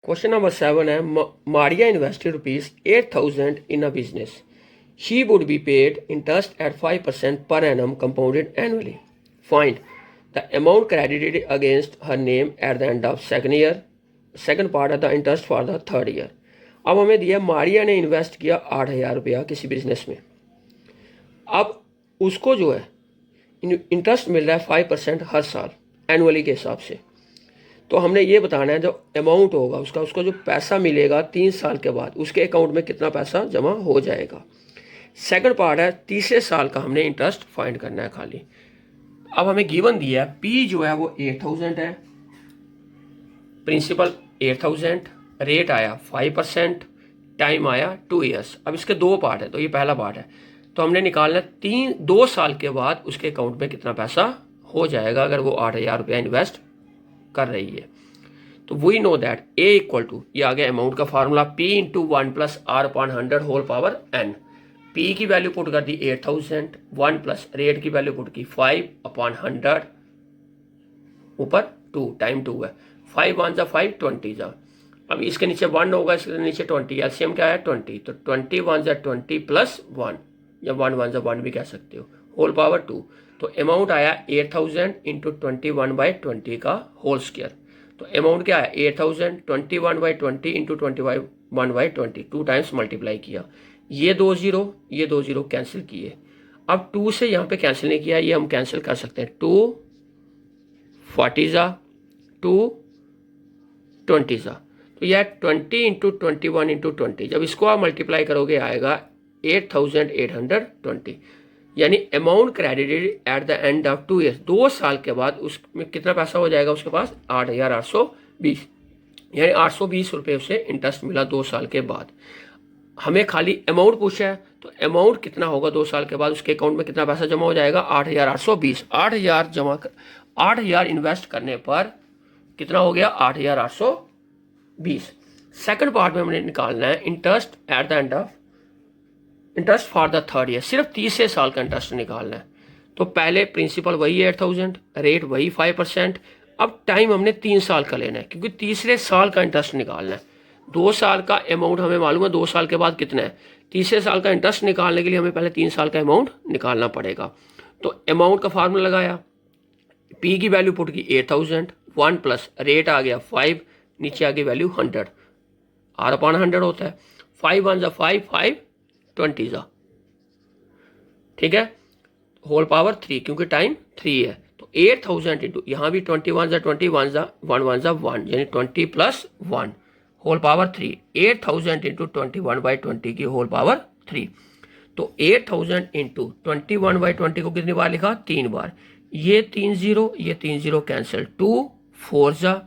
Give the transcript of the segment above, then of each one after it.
Question number 7 है Maria invested ₹8,000 in a business. She would be paid interest at 5% per annum compounded annually. Find the amount credited against her name at the end of second year. Second part है the interest for the third year. अब हमें दिया मारिया ने invest किया 8,000 रुपया किसी business में. अब उसको जो है इंटरेस्ट मिल रहा है 5% हर साल एनुअली के हिसाब से. तो हमने ये बताना है जो अमाउंट होगा उसका, उसको जो पैसा मिलेगा 3 साल के बाद उसके अकाउंट में कितना पैसा जमा हो जाएगा. सेकंड पार्ट है तीसरे साल का हमने इंटरेस्ट फाइंड करना है खाली. अब हमें गिवन दिया है पी जो है वो 8,000 है, प्रिंसिपल 8,000, रेट आया 5%, टाइम आया 2 ईयर्स. अब इसके 2 पार्ट है तो ये पहला पार्ट है. तो हमने निकालना 2 साल के बाद उसके अकाउंट में कितना पैसा हो जाएगा अगर वो 8,000 रुपया इन्वेस्ट कर रही है. तो we know that A equal to, ये आ गया अमाउंट का formula, P into 1 plus R upon 100 whole power n. P की वैल्यू पुट कर दी 8,000, 1 प्लस रेट की वैल्यू पुट की 5 अपॉन 100 ऊपर 2, टाइम 2 है. 5 1 जा 5, 20 जा. अब इसके नीचे 1 होगा, इसके नीचे 20, एलसीएम क्या है 20. तो 20 1 जा 20 प्लस 1 या 1 1 जा 1 भी कह सकते हो, होल पावर 2. तो अमाउंट आया 8,000 इंटू 21/20 का होल स्क्वायर. तो अमाउंट क्या है 8,000, 21/20 इंटू 21/20, 2 टाइम्स मल्टीप्लाई किया. ये 2 0 कैंसिल किए. अब 2 से यहाँ पे कैंसिल नहीं किया, ये हम कैंसिल कर सकते हैं. 2 40 जा, 2 20 जा. तो यह 20 इंटू 21 इंटू 20, जब इसको आप मल्टीप्लाई करोगे आएगा 8,820. यानी amount credited at the end of 2 years, 2 साल के बाद उसमें कितना पैसा हो जाएगा उसके पास 8,820. यानी 820 रुपये उसे इंटरेस्ट मिला 2 साल के बाद. हमें खाली अमाउंट पूछा है तो अमाउंट कितना होगा 2 साल के बाद उसके अकाउंट में कितना पैसा जमा हो जाएगा 8,820. 8,000 इन्वेस्ट करने पर कितना हो गया 8,820. सेकंड पार्ट में हमने निकालना है interest at the end of, interest for the third year, सिर्फ तीसरे साल का इंटरेस्ट निकालना है. तो पहले प्रिंसिपल वही 8,000, रेट वही 5%. अब टाइम हमने 3 साल का लेना है क्योंकि तीसरे साल का इंटरेस्ट निकालना है. 2 साल का अमाउंट हमें मालूम है 2 साल के बाद कितना है. तीसरे साल का इंटरेस्ट निकालने के लिए हमें पहले 3 साल का अमाउंट निकालना पड़ेगा. तो अमाउंट का फार्मूला लगाया, पी की वैल्यू पुट की 8,000, 1 प्लस रेट आ गया 5, नीचे आ गई वैल्यू 100, आर अपॉन 100 होता है. 5 1 जा 5, 5 20 जा, ठीक है, होल पावर 3 क्योंकि टाइम 3 है. तो 8,000 इंटू यहाँ भी 21 जा 20, 1 जा 1, 1 जा 1, यानी 20 प्लस 1 होल पावर 3. 8,000 इंटू 21/20 की होल पावर 3. तो 8,000 इंटू 21/20 को कितनी बार लिखा 3 बार. ये 3 0, ये 3 0 कैंसिल. 2 4 जा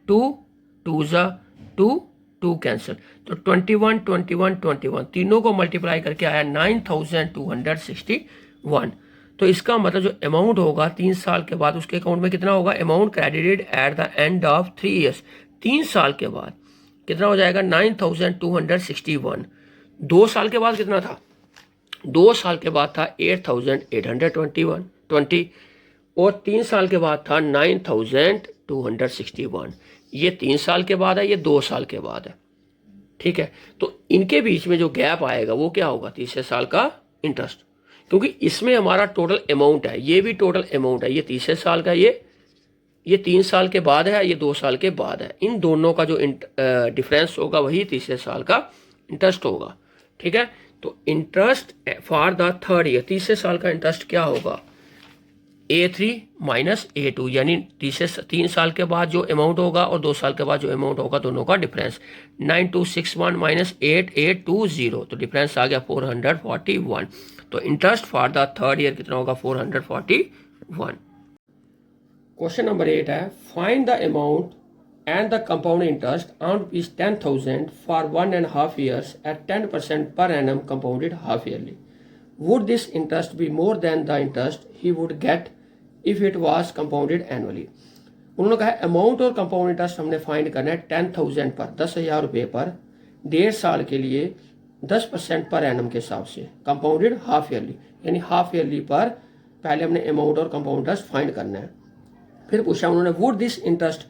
2, 2 जा 2, 2 कैंसिल. तो 21 21 21 तीनों को मल्टीप्लाई करके आया 9,261. तो इसका मतलब जो अमाउंट होगा 3 साल के बाद उसके अकाउंट में कितना होगा, amount credited at the end of 3 years, 3 साल के बाद कितना हो जाएगा 9,261. 2 साल के बाद कितना था, 2 साल के बाद था 8,820 और 3 साल के बाद था 9,261. ये 3 साल के बाद है, ये 2 साल के बाद है, ठीक है. तो इनके बीच में जो गैप आएगा वो क्या होगा तीसरे साल का इंटरेस्ट, क्योंकि इसमें हमारा टोटल अमाउंट है, ये भी टोटल अमाउंट है, ये तीसरे साल का, ये 3 साल के बाद है, ये 2 साल के बाद है. इन दोनों का जो डिफरेंस होगा वही तीसरे साल का इंटरेस्ट होगा, ठीक है. तो interest for the third year, तीसरे साल का इंटरेस्ट क्या होगा A3 माइनस A2, यानी तीसरे 3 साल के बाद जो अमाउंट होगा और 2 साल के बाद जो अमाउंट होगा दोनों का डिफरेंस. 9,261 माइनस 8,820, तो डिफरेंस आ गया 441. तो interest for the third year कितना होगा 441. क्वेश्चन नंबर 8 है find the amount and the compound interest on ₹10,000 for 1.5 years at 10% per annum compounded half yearly. Would this interest be more than the interest he would get if it was compounded annually? उन्होंने कहा amount और compound interest हमने find करना है 10,000 पर, 10,000 रुपये पर 1.5 साल के लिए 10% पर एनम के हिसाब से, कंपाउंडेड हाफ ईयरली, यानी हाफ ईयरली पर पहले हमने अमाउंट और कंपाउंड इंटरेस्ट फाइंड करना है. फिर पूछा उन्होंने वुड दिस इंटरेस्ट,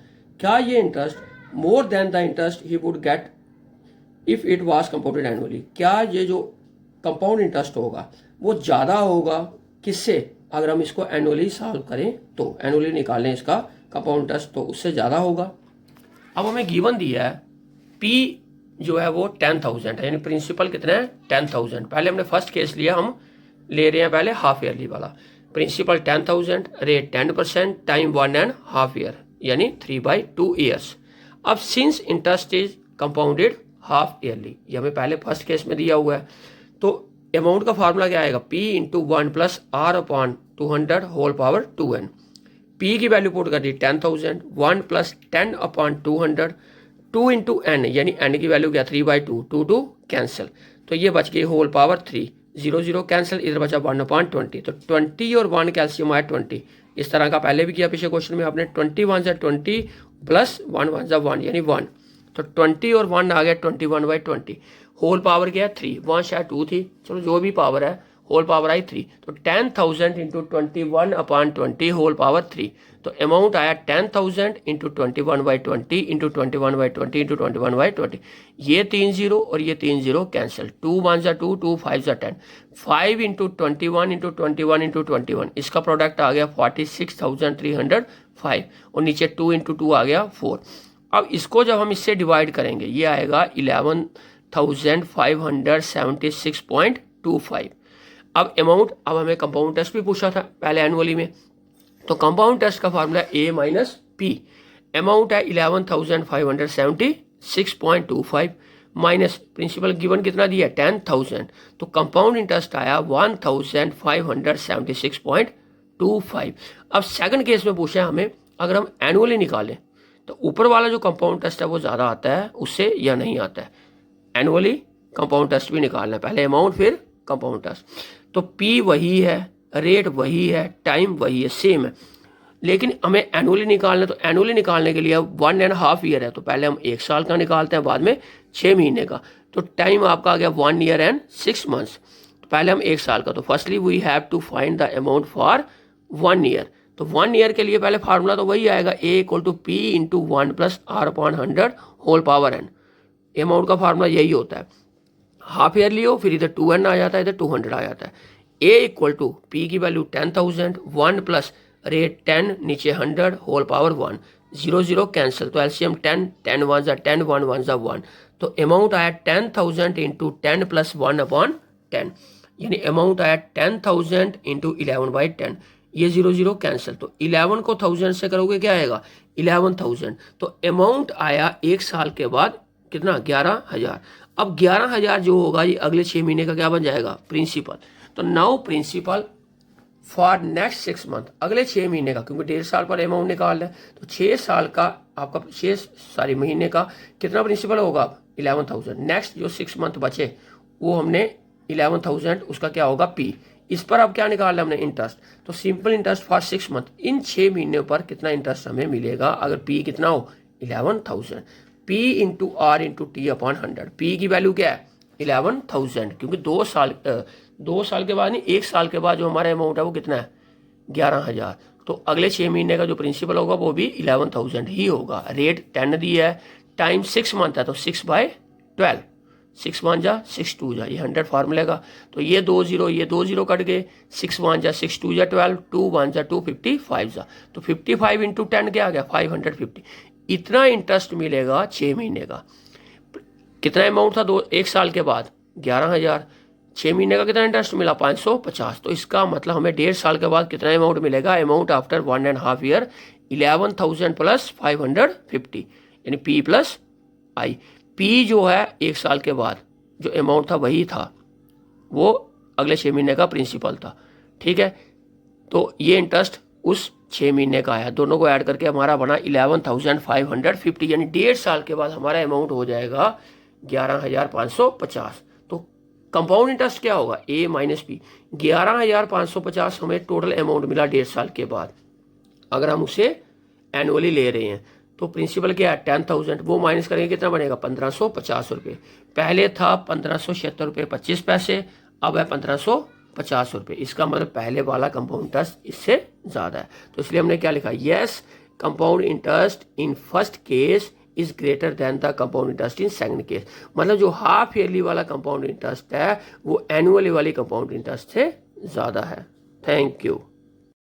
क्या ये interest more than the interest he would get if it was compounded annually. क्या ये जो कंपाउंड इंटरेस्ट होगा वो ज़्यादा होगा किससे, अगर हम इसको एनुअली सॉल्व करें तो, एनुअली निकालें इसका कंपाउंड इंटरेस्ट तो उससे ज़्यादा होगा। अब हमें गिवन दिया है पी जो है वो 10,000 है, यानी प्रिंसिपल कितना है 10,000। पहले हमने फर्स्ट केस लिया, हम ले रहे हैं पहले हाफ ईयरली वाला। प्रिंसिपल 10,000, रेट 10%, टाइम 1.5 ईयर यानी 3/2 ईयर्स। अब since interest is compounded half yearly, ये हमें पहले फर्स्ट केस में दिया हुआ है, तो अमाउंट का फार्मूला क्या आएगा, P into 1 plus R upon 200 whole power 2n। P की वैल्यू पुट कर दी 10,000, 1 प्लस 10 अपॉन 200, 2 इंटू n यानी n की वैल्यू क्या 3/2, 2 कैंसिल, तो ये बच गई होल पावर 3, 0 0 कैंसिल, इधर बचा 1/20, तो 20 और 1 कैल्शियम आया 20। इस तरह का पहले भी किया पिछले क्वेश्चन में आपने, 20 1 जा 20 प्लस 1 1 जा 1 यानी 1, तो 20 और 1 आ गया 21/20। होल पावर क्या है 3, वहाँ शायद 2 थी, चलो जो भी पावर है होल पावर आई 3, तो 10,000 इंटू 21/20 होल पावर 3, तो अमाउंट आया 10,000 इंटू 21/20 इंटू 21/20 इंटू 21/20। ये 3 0 और ये 3 0 कैंसिल, 2 1 जा 2, 2 5 जा 10, 5 इंटू 21 इंटू 21 इंटू 21, इसका प्रोडक्ट आ गया 46,305 और नीचे 2 इंटू 2 आ गया 4। अब इसको जब हम इससे डिवाइड करेंगे ये आएगा 11,576.25। अब अमाउंट, अब हमें कंपाउंड टेस्ट भी पूछा था पहले एनुअली में, तो कंपाउंड टेस्ट का formula A minus P, amount है 11,576.25 माइनस प्रिंसिपल गिवन कितना दिया 10,000, तो कंपाउंड इंटरेस्ट आया 1,576.25। अब सेकंड केस में पूछा हमें अगर हम एनुअली निकालें तो ऊपर वाला जो कंपाउंड टेस्ट है वो ज़्यादा आता है उससे या नहीं आता है, एनुअली कंपाउंड टेस्ट भी निकालना है, पहले अमाउंट फिर कंपाउंड टेस्ट। तो P वही है, रेट वही है, टाइम वही है, सेम है, लेकिन हमें एनुअली निकालना है, तो एनुअली निकालने के लिए 1.5 ईयर है, तो पहले हम 1 साल का निकालते हैं, बाद में 6 महीने का, तो टाइम आपका आ गया 1 ईयर एंड 6 मंथ्स, तो पहले हम 1 साल का, तो firstly we have to find the amount for 1 year, तो 1 ईयर के लिए पहले फार्मूला तो वही आएगा A equal to P into 1 plus R upon 100 whole power n। Amount का फार्मूला यही होता है, हाफ ईयरली हो फिर इधर 2n आ जाता है, इधर 200 आ जाता है। A इक्वल टू P की वैल्यू 10,000, 1 प्लस रेट 10 नीचे 100 होल पावर 1, 0 0 कैंसिल, तो एलसीएम 10, 10 1 जा 10, 1 1 जा 1, तो अमाउंट आया 10,000 इंटू 10 प्लस 1 अपॉन 10, यानी अमाउंट आया 10,000 इंटू 11/10, ये 0 0 कैंसिल, तो 11 को 1000 से करोगे क्या आएगा 11,000, तो अमाउंट आया 1 साल के बाद कितना 11,000। अब 11,000 जो होगा ये अगले 6 महीने का क्या बन जाएगा प्रिंसिपल, तो now principal for next 6 month, अगले 6 महीने का, क्योंकि 1.5 साल पर अमाउंट निकाल है, तो 6 साल का आपका 6 महीने का कितना प्रिंसिपल होगा 11,000। नेक्स्ट जो 6 मंथ बचे वो हमने 11,000 उसका क्या होगा P, इस पर अब क्या निकालना है हमने इंटरेस्ट, तो सिंपल इंटरेस्ट फॉर 6 मंथ, इन 6 महीनों पर कितना इंटरेस्ट हमें मिलेगा अगर P कितना हो 11,000, P into R into T upon 100, P की वैल्यू क्या है 11,000, क्योंकि 2 साल के बाद नहीं 1 साल के बाद जो हमारा अमाउंट है वो कितना है 11,000, तो अगले 6 महीने का जो प्रिंसिपल होगा वो भी 11,000 ही होगा। रेट 10 दिया है, टाइम 6 मंथ है, तो 6/12, 6 1 जा 6 2 जा, ये 100 फार्मूले का, तो ये 2 0 ये 2 0 कट गए, 6 1 जा 6 2 जा 12, 2 1 जा 2 55 जा, तो 55 इंटू 10 क्या आ गया 550, इतना इंटरेस्ट मिलेगा 6 महीने का। कितना अमाउंट था 1 साल के बाद 11,000, 6 महीने का कितना इंटरेस्ट मिला 550, तो इसका मतलब हमें 1.5 साल के बाद कितना अमाउंट मिलेगा, अमाउंट आफ्टर 1.5 ईयर 11,000 प्लस 550, यानी P प्लस I। P जो है 1 साल के बाद जो अमाउंट था वही था, वो अगले 6 महीने का प्रिंसिपल था, ठीक है, तो ये इंटरेस्ट उस 6 महीने का आया, दोनों को ऐड करके हमारा बना 11,550, यानी 1.5 साल के बाद हमारा अमाउंट हो जाएगा 11,550। तो कंपाउंड इंटरेस्ट क्या होगा A माइनस P, 11,550 हमें टोटल अमाउंट मिला 1.5 साल के बाद, अगर हम उसे एनुअली ले रहे हैं, तो प्रिंसिपल क्या है 10,000, वो माइनस करेंगे कितना बनेगा 1,550 रुपये, पहले था 1,576 रुपये 25 पैसे, अब है 1,550 रुपये, इसका मतलब पहले वाला कंपाउंड इंटरेस्ट इससे ज़्यादा है, तो इसलिए हमने क्या लिखा, yes compound interest in first case is greater than the compound interest in second case. मतलब जो हाफ ईयरली वाला कंपाउंड इंटरेस्ट है वो एनुअली वाली कंपाउंड इंटरेस्ट से ज़्यादा है। Thank you.